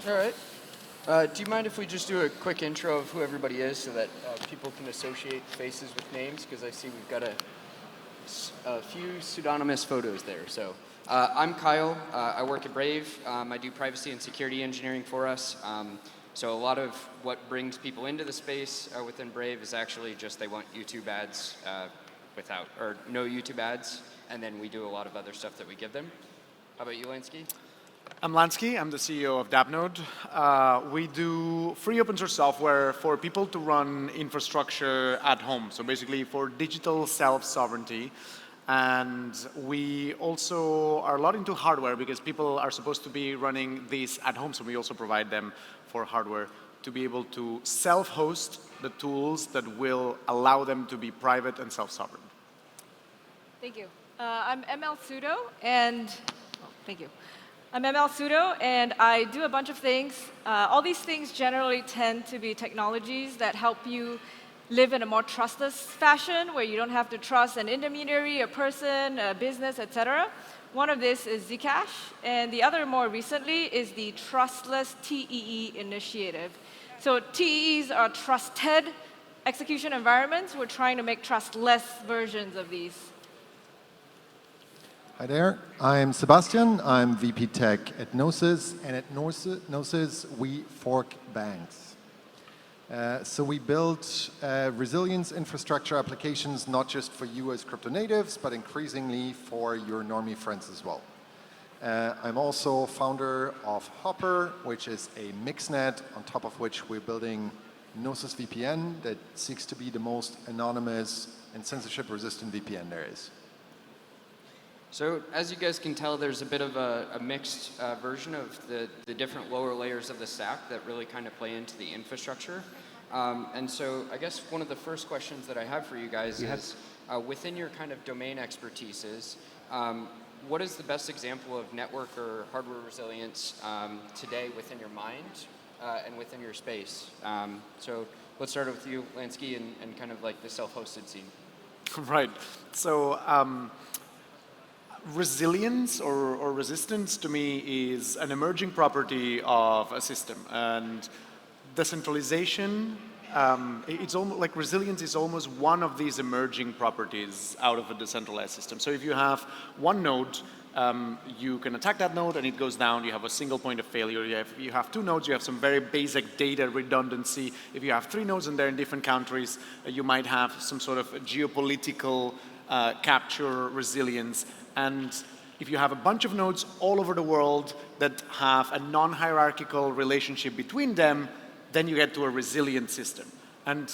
All right. Do you mind if we just do a quick intro of who everybody is so that people can associate faces with names? Because I see we've got a few pseudonymous photos there. So I'm Kyle. I work at Brave. I do privacy and security engineering for us. So a lot of what brings people into the space within Brave is actually just they want YouTube ads or no YouTube ads. And then we do a lot of other stuff that we give them. How about you, Lanski? I'm Lanski. I'm the CEO of Dappnode. We do free open source software for people to run infrastructure at home. So basically for digital self-sovereignty. And we also are a lot into hardware because people are supposed to be running these at home. So we also provide them for hardware to be able to self-host the tools that will allow them to be private and self-sovereign. Thank you. I'm ML Sudo, and thank you. I'm ML Sudo, and I do a bunch of things. All these things generally tend to be technologies that help you live in a more trustless fashion, where you don't have to trust an intermediary, a person, a business, etc. One of this is Zcash, and the other more recently is the Trustless TEE initiative. So TEEs are trusted execution environments. We're trying to make trustless versions of these. Hi there, I'm Sebastian. I'm VP Tech at Gnosis, and at Gnosis we fork banks. So we build resilience infrastructure applications not just for you as crypto natives, but increasingly for your normie friends as well. I'm also founder of HOPR, which is a mixnet on top of which we're building Gnosis VPN that seeks to be the most anonymous and censorship-resistant VPN there is. So as you guys can tell, there's a bit of a mixed version of the different lower layers of the stack that really kind of play into the infrastructure. And so I guess one of the first questions that I have for you guys is, within your kind of domain expertises, what is the best example of network or hardware resilience today within your mind and within your space? So let's start with you, Lanski, and kind of like the self-hosted scene. Right. So resilience or resistance to me is an emerging property of a system, and decentralization, it's almost like resilience is almost one of these emerging properties out of a decentralized system. So if you have one node, you can attack that node and it goes down. You have a single point of failure. If you have two nodes, you have some very basic data redundancy. If you have three nodes and they're in different countries, you might have some sort of geopolitical capture resilience. And if you have a bunch of nodes all over the world that have a non-hierarchical relationship between them, then you get to a resilient system. And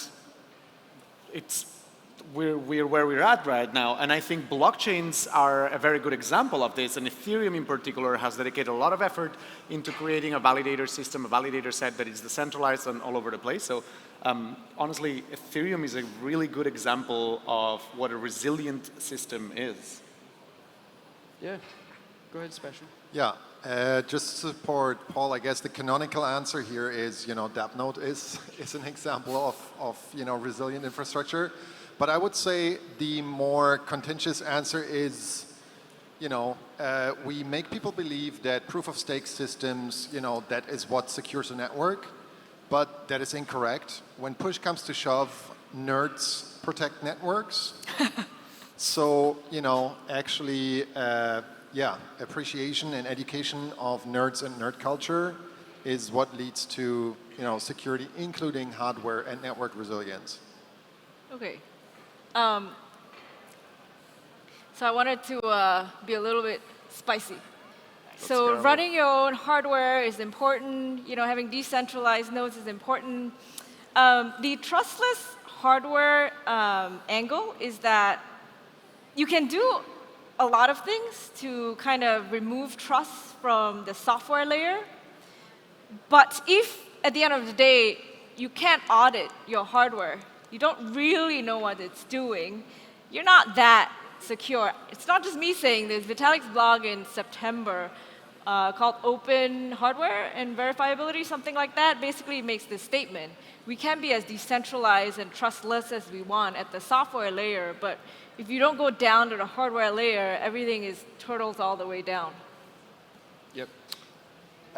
we're where we're at right now. And I think blockchains are a very good example of this. And Ethereum in particular has dedicated a lot of effort into creating a validator system, a validator set that is decentralized and all over the place. So honestly, Ethereum is a really good example of what a resilient system is. Yeah, go ahead, Sebastian. Yeah, just to support Paul, I guess the canonical answer here is, Dappnode is an example of resilient infrastructure. But I would say the more contentious answer is, we make people believe that proof-of-stake systems, that is what secures a network, but that is incorrect. When push comes to shove, nerds protect networks. So, actually, appreciation and education of nerds and nerd culture is what leads to, security, including hardware and network resilience. Okay. So I wanted to be a little bit spicy. So running your own hardware is important. Having decentralized nodes is important. The trustless hardware angle is that you can do a lot of things to kind of remove trust from the software layer. But if, at the end of the day, you can't audit your hardware, you don't really know what it's doing, you're not that secure. It's not just me saying this. Vitalik's blog in September called Open Hardware and Verifiability, something like that, basically makes this statement. We can be as decentralized and trustless as we want at the software layer, but if you don't go down to the hardware layer, everything is turtles all the way down. Yep.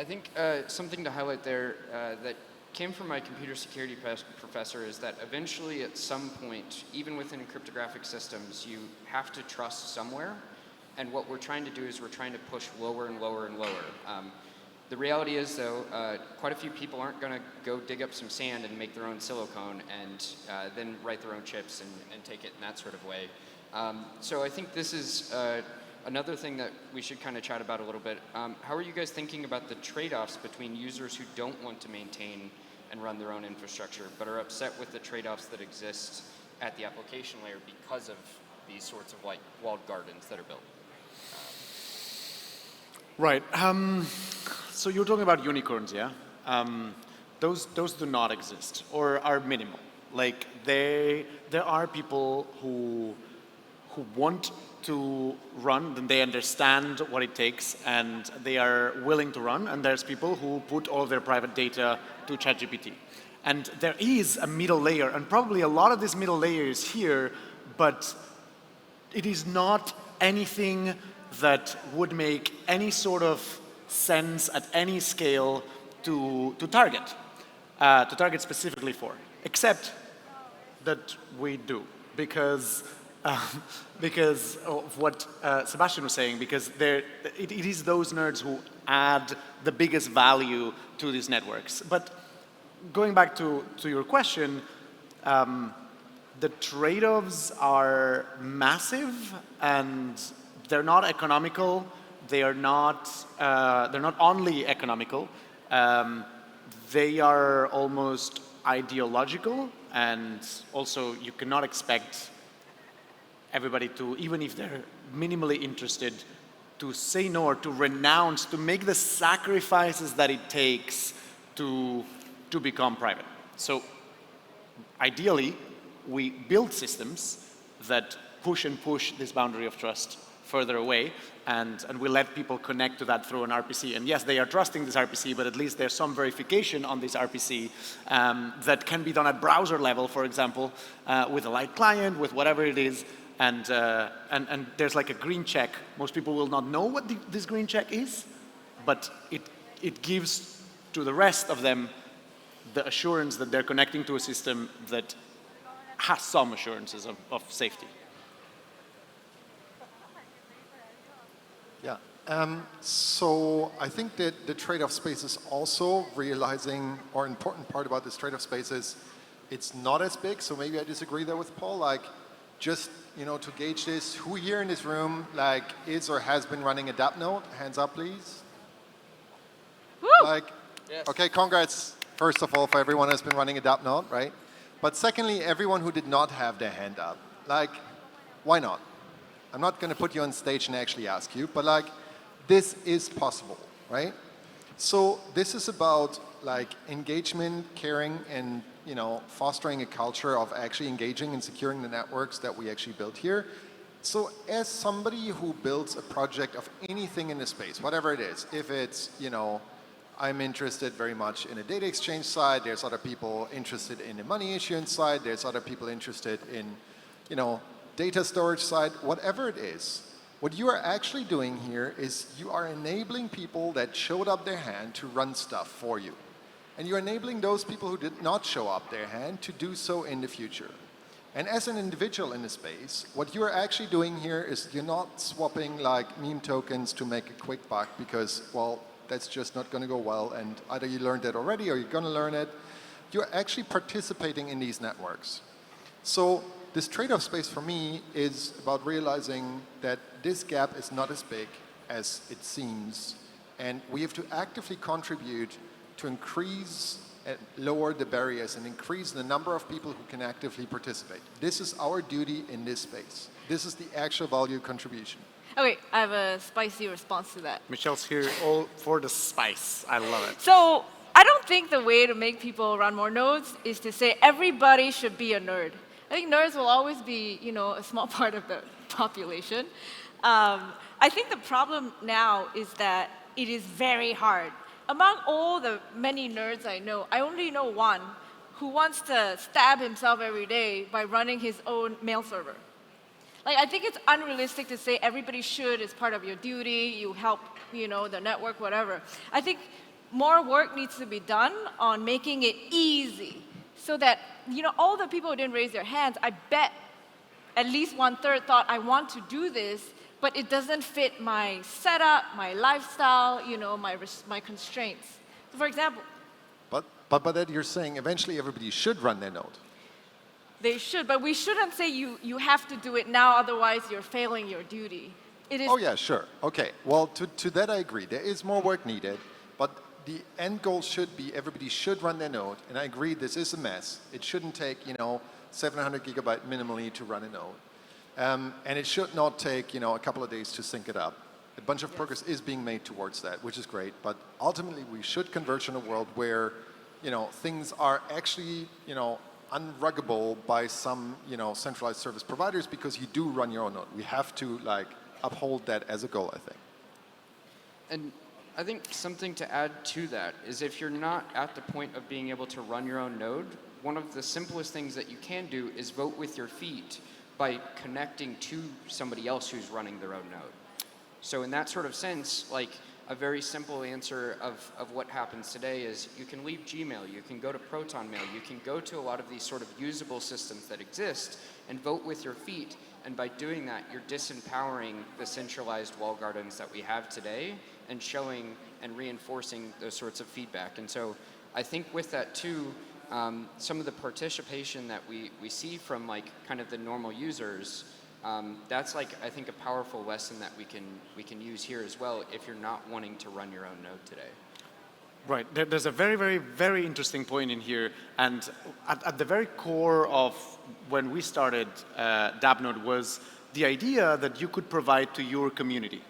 I think something to highlight there that came from my computer security professor is that eventually at some point, even within cryptographic systems, you have to trust somewhere. And what we're trying to do is we're trying to push lower and lower and lower. The reality is, though, quite a few people aren't going to go dig up some sand and make their own silicone and then write their own chips and take it in that sort of way. So I think this is another thing that we should kind of chat about a little bit. How are you guys thinking about the trade-offs between users who don't want to maintain and run their own infrastructure, but are upset with the trade-offs that exist at the application layer because of these sorts of like walled gardens that are built? Right. So you're talking about unicorns, yeah? Those do not exist or are minimal. Like there are people who want to run, and they understand what it takes, and they are willing to run. And there's people who put all of their private data to ChatGPT. And there is a middle layer, and probably a lot of this middle layer is here, but it is not anything that would make any sort of sense at any scale to target specifically for, except that we do, because of what Sebastian was saying, because it is those nerds who add the biggest value to these networks. But going back to your question, the trade-offs are massive, and they're not economical. They are not. They're not only economical. They are almost ideological, and also you cannot expect everybody to, even if they're minimally interested, to say no or to renounce, to make the sacrifices that it takes to become private. So ideally, we build systems that push this boundary of trust further away, and we let people connect to that through an RPC. And yes, they are trusting this RPC, but at least there's some verification on this RPC that can be done at browser level, for example, with a light client, with whatever it is. And there's like a green check. Most people will not know what this green check is, but it gives to the rest of them the assurance that they're connecting to a system that has some assurances of safety. Yeah. So I think that the trade-off space is also realizing, or important part about this trade-off space is it's not as big. So maybe I disagree there with Paul. Like, just to gauge this, who here in this room like is or has been running a Dappnode? Hands up, please. Woo! Like, Yes. Okay, congrats. First of all, for everyone who's been running a Dappnode, right? But secondly, everyone who did not have their hand up, like, why not? I'm not going to put you on stage and actually ask you, but like, this is possible, right? So this is about like engagement, caring, and fostering a culture of actually engaging and securing the networks that we actually built here. So as somebody who builds a project of anything in the space, whatever it is, if it's, I'm interested very much in a data exchange side, there's other people interested in the money issuance side, there's other people interested in, data storage side, whatever it is, what you are actually doing here is you are enabling people that showed up their hand to run stuff for you. And you're enabling those people who did not show up their hand to do so in the future. And as an individual in the space, what you're actually doing here is you're not swapping like meme tokens to make a quick buck because, well, that's just not going to go well. And either you learned that already or you're going to learn it. You're actually participating in these networks. So this trade-off space for me is about realizing that this gap is not as big as it seems. And we have to actively contribute to increase and lower the barriers and increase the number of people who can actively participate. This is our duty in this space. This is the actual value contribution. Okay, I have a spicy response to that. Michelle's here all for the spice. I love it. So I don't think the way to make people run more nodes is to say everybody should be a nerd. I think nerds will always be, a small part of the population. I think the problem now is that it is very hard. Among all the many nerds I know, I only know one who wants to stab himself every day by running his own mail server. Like, I think it's unrealistic to say everybody should as part of your duty, you help, the network, whatever. I think more work needs to be done on making it easy so that, all the people who didn't raise their hands, I bet at least 1/3 thought, I want to do this, but it doesn't fit my setup, my lifestyle, my constraints. So for example, But by that you're saying eventually everybody should run their node. they should, but we shouldn't say you have to do it now, otherwise you're failing your duty. It is Oh yeah, sure. Okay. Well, to that I agree. There is more work needed, but the end goal should be everybody should run their node. And I agree, this is a mess. It shouldn't take 700 gigabyte minimally to run a node, and it should not take a couple of days to sync it up. A bunch of progress is being made towards that, which is great. But ultimately, we should converge in a world where things are actually unruggable by some centralized service providers because you do run your own node. We have to uphold that as a goal, I think. And I think something to add to that is if you're not at the point of being able to run your own node, one of the simplest things that you can do is vote with your feet by connecting to somebody else who's running their own node. So in that sort of sense, a very simple answer of what happens today is you can leave Gmail, you can go to Proton Mail, you can go to a lot of these sort of usable systems that exist and vote with your feet. And by doing that, you're disempowering the centralized wall gardens that we have today and showing and reinforcing those sorts of feedback. And so I think with that too, some of the participation that we see from kind of the normal users, that's I think a powerful lesson that we can use here as well if you're not wanting to run your own node today. Right. There's a very, very, very interesting point in here. And at the very core of when we started Dappnode was the idea that you could provide to your community.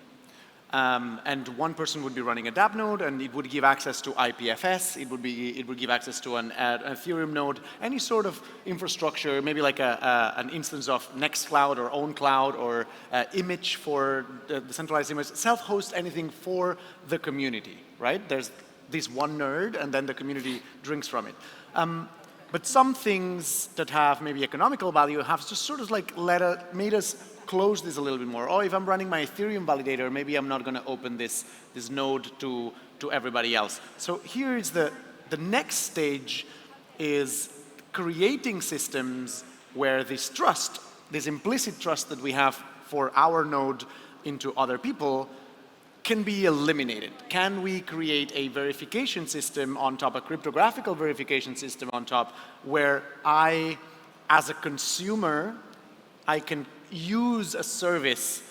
And one person would be running a Dappnode, and it would give access to IPFS. It would give access to an Ethereum node, any sort of infrastructure, maybe an instance of Nextcloud or OwnCloud or image for the centralized image, self-host anything for the community, right? There's this one nerd, and then the community drinks from it. But some things that have maybe economical value have just sort of made us close this a little bit more. Oh, if I'm running my Ethereum validator, maybe I'm not going to open this node to everybody else. So here is the next stage is creating systems where this trust, this implicit trust that we have for our node into other people can be eliminated. Can we create a verification system on top, a cryptographical verification system on top, where I, as a consumer, I can use a service.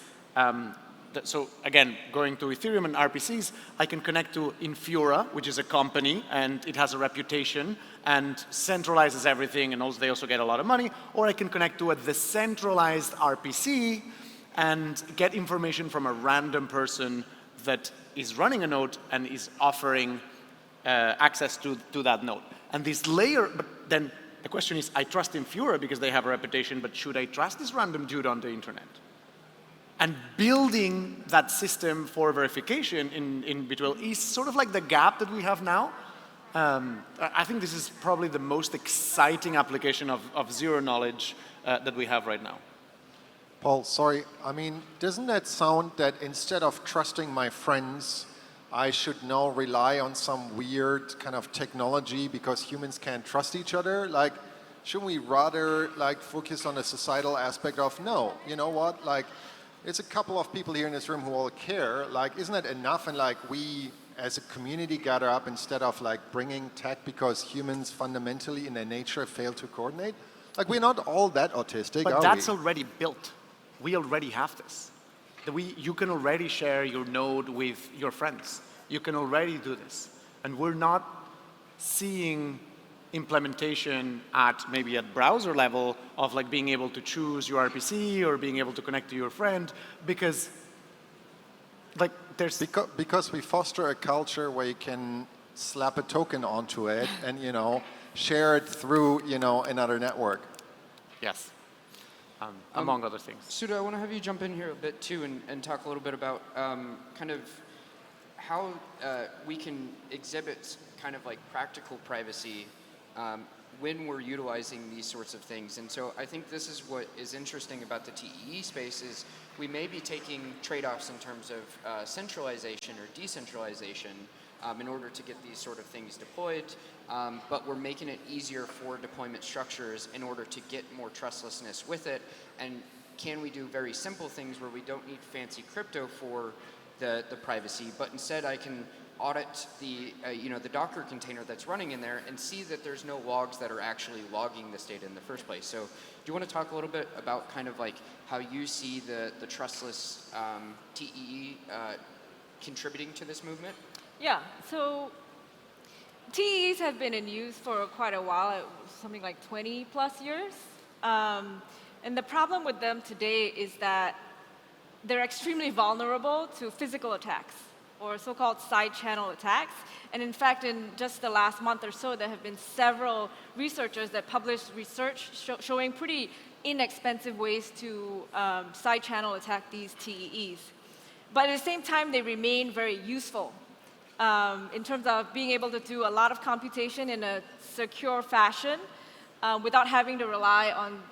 So again, going to Ethereum and RPCs, I can connect to Infura, which is a company, and it has a reputation and centralizes everything, and they also get a lot of money. Or I can connect to a decentralized RPC and get information from a random person that is running a node and is offering access to that node. And this layer, but then the question is, I trust Infura because they have a reputation, but should I trust this random dude on the internet? And building that system for verification in between is sort of like the gap that we have now. I think this is probably the most exciting application of zero knowledge that we have right now. Paul, sorry, I mean, doesn't that sound that instead of trusting my friends, I should now rely on some weird kind of technology because humans can't trust each other? Shouldn't we rather focus on the societal aspect of, no, you know what, it's a couple of people here in this room who all care, isn't that enough? And we as a community gather up instead of bringing tech because humans fundamentally in their nature fail to coordinate? We're not all that autistic, but are that's we? already built. We already have this. You can already share your node with your friends. You can already do this. And we're not seeing implementation maybe at browser level of being able to choose your RPC or being able to connect to your friend because there's... Because we foster a culture where you can slap a token onto it and, share it through, another network. Yes. Among other things. Suda, I want to have you jump in here a bit too and talk a little bit about kind of how we can exhibit kind of practical privacy when we're utilizing these sorts of things. And so I think this is what is interesting about the TEE space is we may be taking trade-offs in terms of centralization or decentralization, in order to get these sort of things deployed, but we're making it easier for deployment structures in order to get more trustlessness with it. And can we do very simple things where we don't need fancy crypto for the privacy, but instead I can audit the the Docker container that's running in there and see that there's no logs that are actually logging this data in the first place. So do you want to talk a little bit about kind of like how you see the trustless TEE contributing to this movement? Yeah, so TEEs have been in use for quite a while, something like 20 plus years. And the problem with them today is that they're extremely vulnerable to physical attacks, or so-called side channel attacks. And in fact, in just the last month or so, there have been several researchers that published research showing pretty inexpensive ways to side channel attack these TEEs. But at the same time, they remain very useful in terms of being able to do a lot of computation in a secure fashion without having to rely on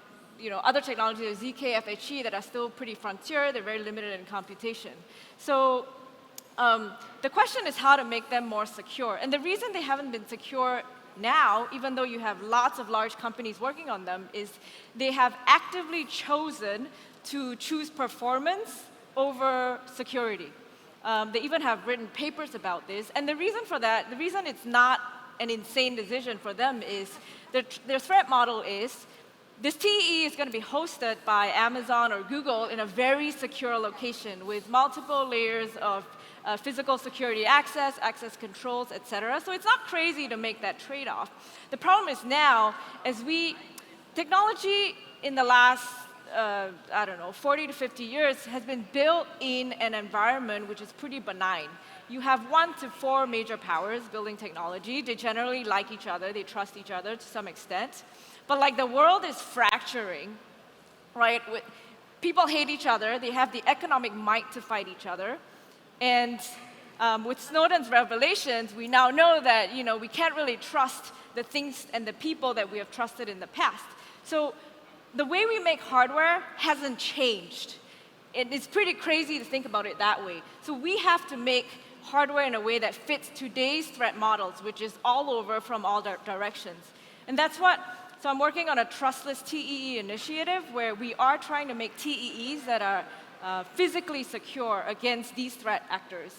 other technologies, ZK, FHE, that are still pretty frontier. They're very limited in computation. So the question is how to make them more secure. And the reason they haven't been secure now, even though you have lots of large companies working on them, is they have actively chosen to choose performance over security. They even have written papers about this. And the reason for that, the reason it's not an insane decision for them is their threat model is this TEE is going to be hosted by Amazon or Google in a very secure location with multiple layers of physical security access controls, et cetera. So it's not crazy to make that trade-off. The problem is now, technology in the last, 40 to 50 years has been built in an environment which is pretty benign. You have 1 to 4 major powers building technology. They generally like each other. They trust each other to some extent. But like the world is fracturing, right? People hate each other. They have the economic might to fight each other. And with Snowden's revelations, we now know that we can't really trust the things and the people that we have trusted in the past. So the way we make hardware hasn't changed. It's pretty crazy to think about it that way. So we have to make hardware in a way that fits today's threat models, which is all over from all directions. And so I'm working on a trustless TEE initiative where we are trying to make TEEs that are physically secure against these threat actors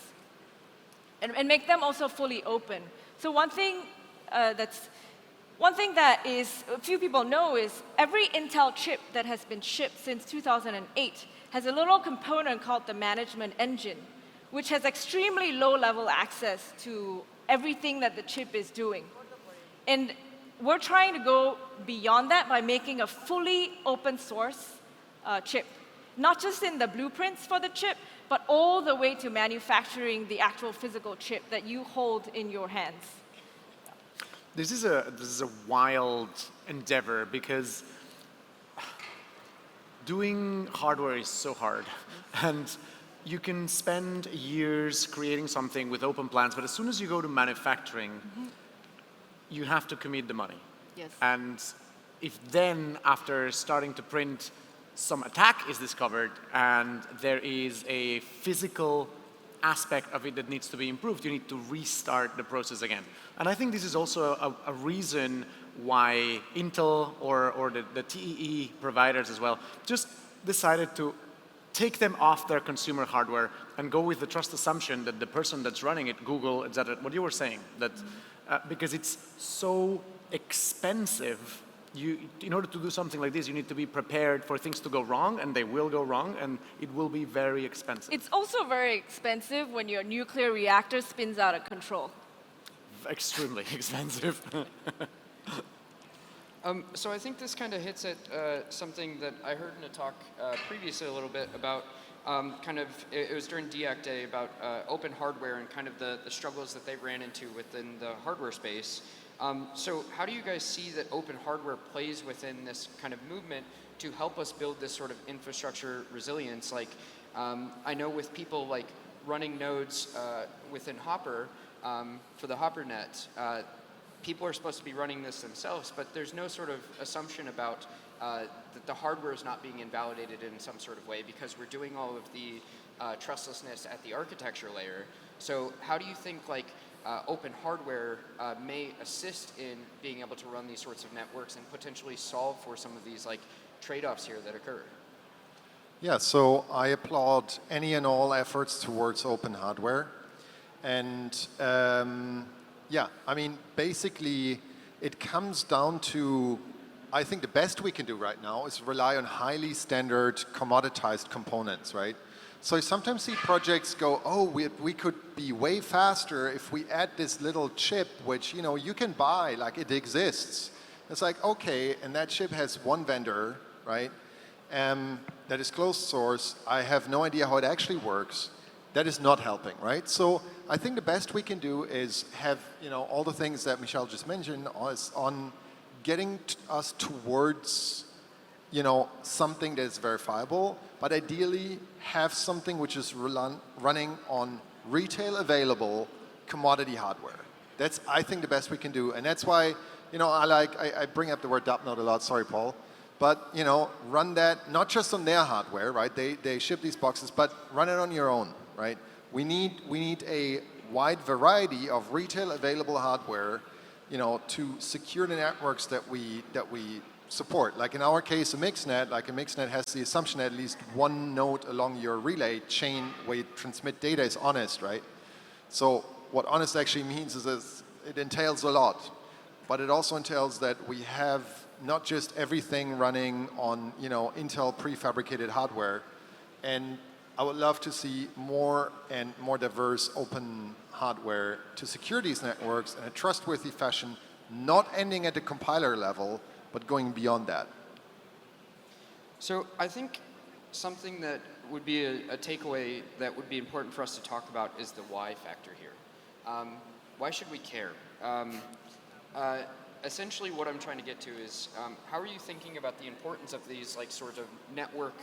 and make them also fully open. So one thing that a few people know is every Intel chip that has been shipped since 2008 has a little component called the management engine, which has extremely low-level access to everything that the chip is doing. And we're trying to go beyond that by making a fully open source chip, not just in the blueprints for the chip, but all the way to manufacturing the actual physical chip that you hold in your hands. This is a wild endeavor because doing hardware is so hard. And you can spend years creating something with open plans, but as soon as you go to manufacturing, you have to commit the money. Yes. And if then, after starting to print, some attack is discovered and there is a physical aspect of it that needs to be improved, you need to restart the process again. And I think this is also a reason why Intel or the TEE providers as well just decided to take them off their consumer hardware and go with the trust assumption that the person that's running it, Google, et cetera, what you were saying, that because it's so expensive, in order to do something like this, you need to be prepared for things to go wrong, and they will go wrong, and it will be very expensive. It's also very expensive when your nuclear reactor spins out of control. Extremely expensive. So I think this kind of hits at something that I heard in a talk previously a little bit about it was during DEAC Day about open hardware and kind of the struggles that they ran into within the hardware space. So how do you guys see that open hardware plays within this kind of movement to help us build this sort of infrastructure resilience? Like, I know with people like running nodes within HOPR, for the HOPR net, people are supposed to be running this themselves, but there's no sort of assumption about that the hardware is not being invalidated in some sort of way because we're doing all of the trustlessness at the architecture layer. So how do you think, like, open hardware may assist in being able to run these sorts of networks and potentially solve for some of these like trade-offs here that occur? Yeah, so I applaud any and all efforts towards open hardware. And yeah, I mean, basically, it comes down to, I think the best we can do right now is rely on highly standard commoditized components, right? So I sometimes see projects go, oh, we could be way faster if we add this little chip, which, you know, you can buy, like it exists. It's like, okay, and that chip has one vendor, right? That is closed source. I have no idea how it actually works. That is not helping, right? So I think the best we can do is have, you know, all the things that Michelle just mentioned on getting us towards, you know, something that is verifiable, but ideally have something which is running on retail available commodity hardware. That's, I think, the best we can do. And that's why, you know, I bring up the word Dappnode a lot, sorry, Paul. But, you know, run that not just on their hardware, right? They ship these boxes, but run it on your own, right? We need a wide variety of retail available hardware, you know, to secure the networks that we support. Like in our case, a mixnet has the assumption that at least one node along your relay chain where you transmit data is honest, right? So what honest actually means is it entails a lot, but it also entails that we have not just everything running on, you know, Intel prefabricated hardware. And I would love to see more and more diverse open hardware to secure these networks in a trustworthy fashion, not ending at the compiler level, but going beyond that. So I think something that would be a takeaway that would be important for us to talk about is the why factor here. Why should we care? Essentially what I'm trying to get to is how are you thinking about the importance of these like sort of network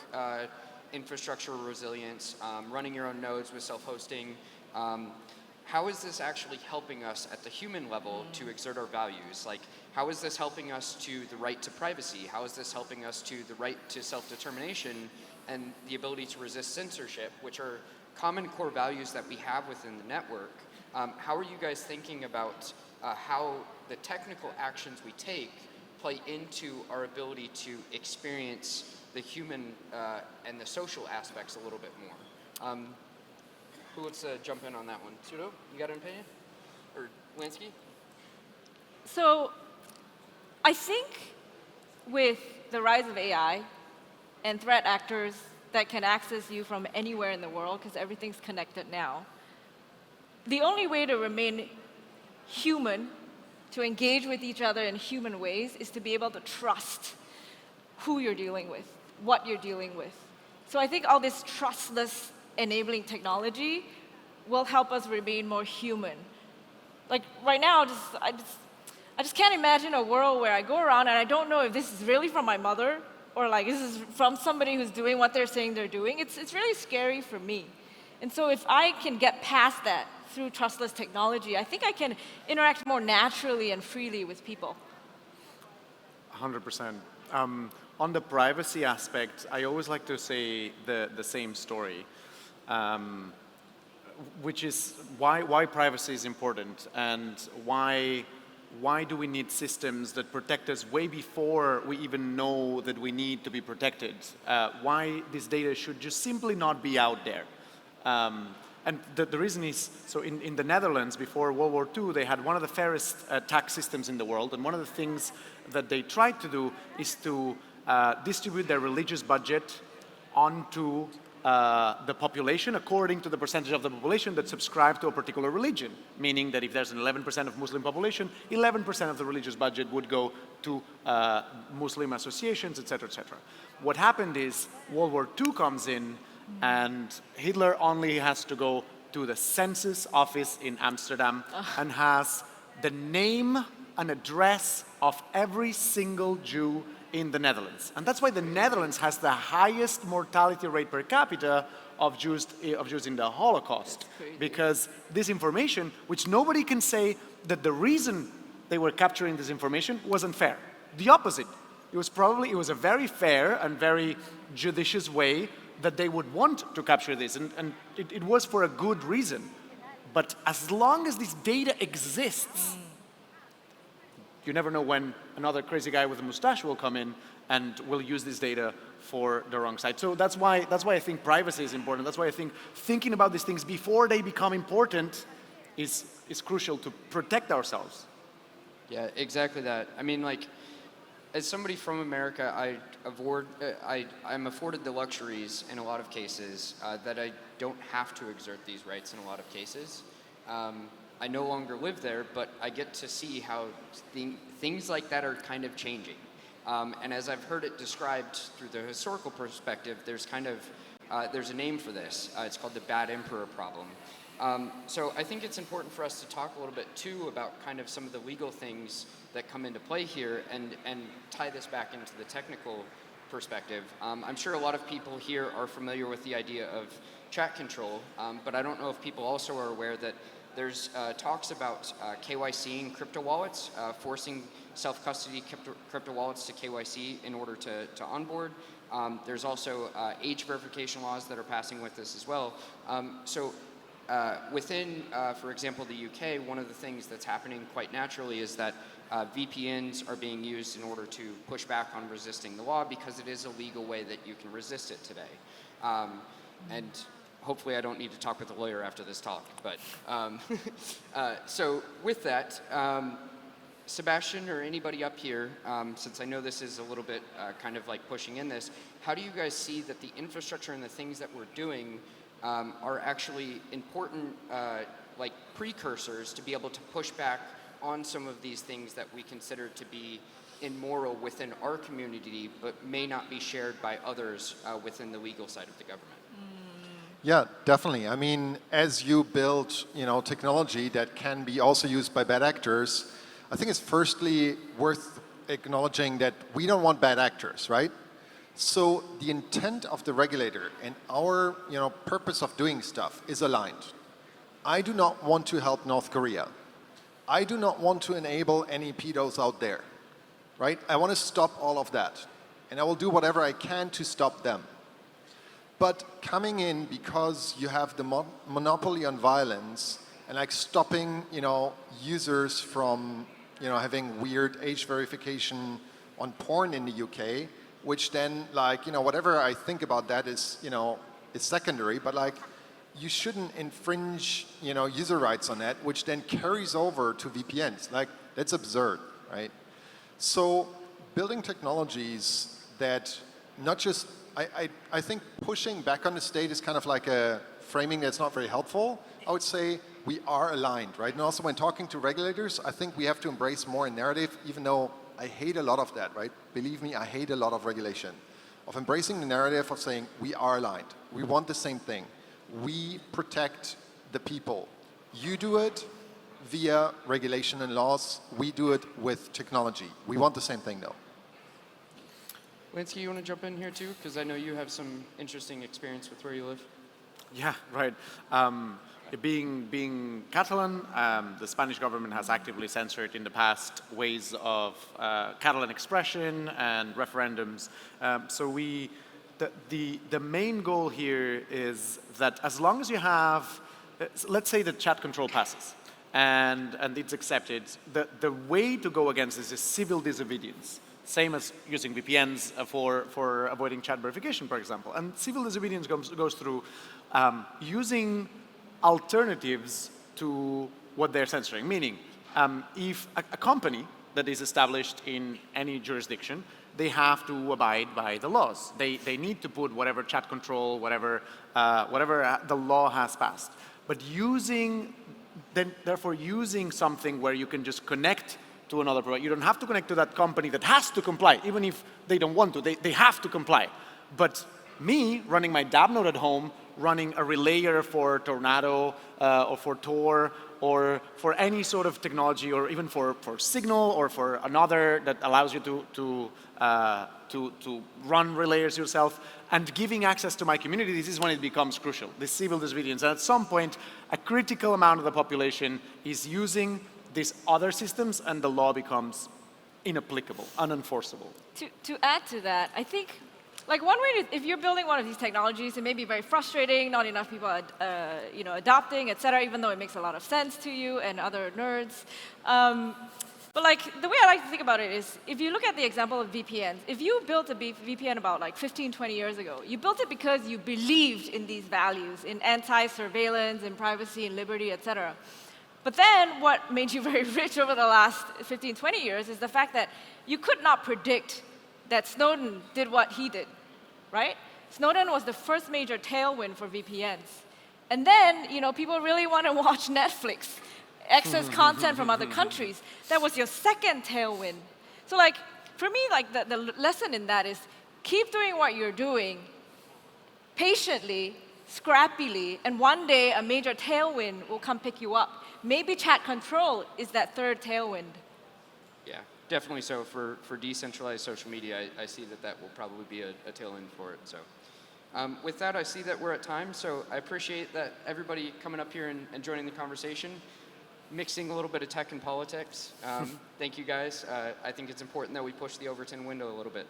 infrastructure resilience, running your own nodes with self-hosting? How is this actually helping us at the human level to exert our values? Like, how is this helping us to the right to privacy? How is this helping us to the right to self-determination and the ability to resist censorship, which are common core values that we have within the network? How are you guys thinking about how the technical actions we take play into our ability to experience the human and the social aspects a little bit more? Who wants to jump in on that one? Sudo, you got an opinion? Or Lansky? So I think with the rise of AI and threat actors that can access you from anywhere in the world, because everything's connected now, the only way to remain human, to engage with each other in human ways, is to be able to trust who you're dealing with, what you're dealing with. So I think all this trustless enabling technology will help us remain more human. Like right now, I just can't imagine a world where I go around and I don't know if this is really from my mother or like this is from somebody who's doing what they're saying they're doing. It's really scary for me. And so if I can get past that through trustless technology, I think I can interact more naturally and freely with people. 100%. On the privacy aspect, I always like to say the same story, which is why privacy is important and why do we need systems that protect us way before we even know that we need to be protected? Why this data should just simply not be out there. And the reason is, so in the Netherlands, before World War II, they had one of the fairest tax systems in the world, and one of the things that they tried to do is to distribute their religious budget onto the population according to the percentage of the population that subscribed to a particular religion, meaning that if there's an 11% of Muslim population, 11% of the religious budget would go to Muslim associations, et cetera, et cetera. What happened is World War II comes in, and Hitler only has to go to the census office in Amsterdam and has the name and address of every single Jew in the Netherlands. And that's why the Netherlands has the highest mortality rate per capita of Jews in the Holocaust. Because this information, which nobody can say that the reason they were capturing this information was unfair. The opposite. It was a very fair and very judicious way that they would want to capture this. And it was for a good reason. But as long as this data exists, you never know when another crazy guy with a mustache will come in and will use this data for the wrong side. So that's why I think privacy is important. That's why I think thinking about these things before they become important is crucial to protect ourselves. Yeah, exactly that. I mean, like, as somebody from America, I'm afforded the luxuries in a lot of cases that I don't have to exert these rights in a lot of cases. I no longer live there, but I get to see how things like that are kind of changing. And as I've heard it described through the historical perspective, there's a name for this. It's called the bad emperor problem. So I think it's important for us to talk a little bit too about kind of some of the legal things that come into play here and tie this back into the technical perspective. I'm sure a lot of people here are familiar with the idea of chat control, but I don't know if people also are aware that there's talks about KYC in crypto wallets, forcing self-custody crypto wallets to KYC in order to onboard. There's also age verification laws that are passing with this as well. Within, for example, the UK, one of the things that's happening quite naturally is that VPNs are being used in order to push back on resisting the law because it is a legal way that you can resist it today. And hopefully I don't need to talk with a lawyer after this talk. But so with that, Sebastian or anybody up here, since I know this is a little bit kind of like pushing in this, how do you guys see that the infrastructure and the things that we're doing are actually important like precursors to be able to push back on some of these things that we consider to be immoral within our community, but may not be shared by others within the legal side of the government? Yeah, definitely. I mean, as you build, technology that can be also used by bad actors, I think it's firstly worth acknowledging that we don't want bad actors, right? So the intent of the regulator and our, purpose of doing stuff is aligned. I do not want to help North Korea. I do not want to enable any pedos out there, right? I want to stop all of that. And I will do whatever I can to stop them. But coming in because you have the monopoly on violence and like stopping, users from, having weird age verification on porn in the UK, which then whatever I think about that is, is secondary, but you shouldn't infringe, user rights on that, which then carries over to VPNs. That's absurd, right? So building technologies that not just, I think pushing back on the state is kind of like a framing that's not very helpful. I would say we are aligned, right? And also when talking to regulators, I think we have to embrace more a narrative, even though I hate a lot of that, right? Believe me, I hate a lot of regulation. Of embracing the narrative of saying we are aligned. We want the same thing. We protect the people. You do it via regulation and laws. We do it with technology. We want the same thing though. Lanski, you want to jump in here too? Because I know you have some interesting experience with where you live. Yeah, right. Being Catalan, the Spanish government has actively censored in the past ways of Catalan expression and referendums. So the main goal here is that as long as you have, let's say the chat control passes and it's accepted, the way to go against this is civil disobedience. Same as using VPNs for avoiding chat verification, for example. And civil disobedience goes through using alternatives to what they're censoring. Meaning, if a company that is established in any jurisdiction, they have to abide by the laws. They need to put whatever chat control, whatever the law has passed. But therefore using something where you can just connect to another provider. You don't have to connect to that company that has to comply, even if they don't want to. They have to comply. But me, running my Dappnode at home, running a relayer for Tornado or for Tor or for any sort of technology or even for Signal or for another that allows you to run relayers yourself and giving access to my community, this is when it becomes crucial, this civil disobedience. And at some point, a critical amount of the population is using these other systems and the law becomes inapplicable, unenforceable. To add to that, I think like one way to, if you're building one of these technologies, it may be very frustrating, not enough people are adopting, et cetera, even though it makes a lot of sense to you and other nerds. But like the way I like to think about it is, if you look at the example of VPNs, if you built a VPN about like 15, 20 years ago, you built it because you believed in these values, in anti-surveillance, in privacy, in liberty, et cetera. But then what made you very rich over the last 15, 20 years is the fact that you could not predict that Snowden did what he did, right? Snowden was the first major tailwind for VPNs. And then, people really want to watch Netflix, access content from other countries. That was your second tailwind. So like, for me, like the lesson in that is keep doing what you're doing patiently, scrappily, and one day a major tailwind will come pick you up. Maybe chat control is that third tailwind. Yeah, definitely so. For decentralized social media, I see that will probably be a tailwind for it. So with that, I see that we're at time. So I appreciate that everybody coming up here and joining the conversation, mixing a little bit of tech and politics. Thank you guys. I think it's important that we push the Overton window a little bit.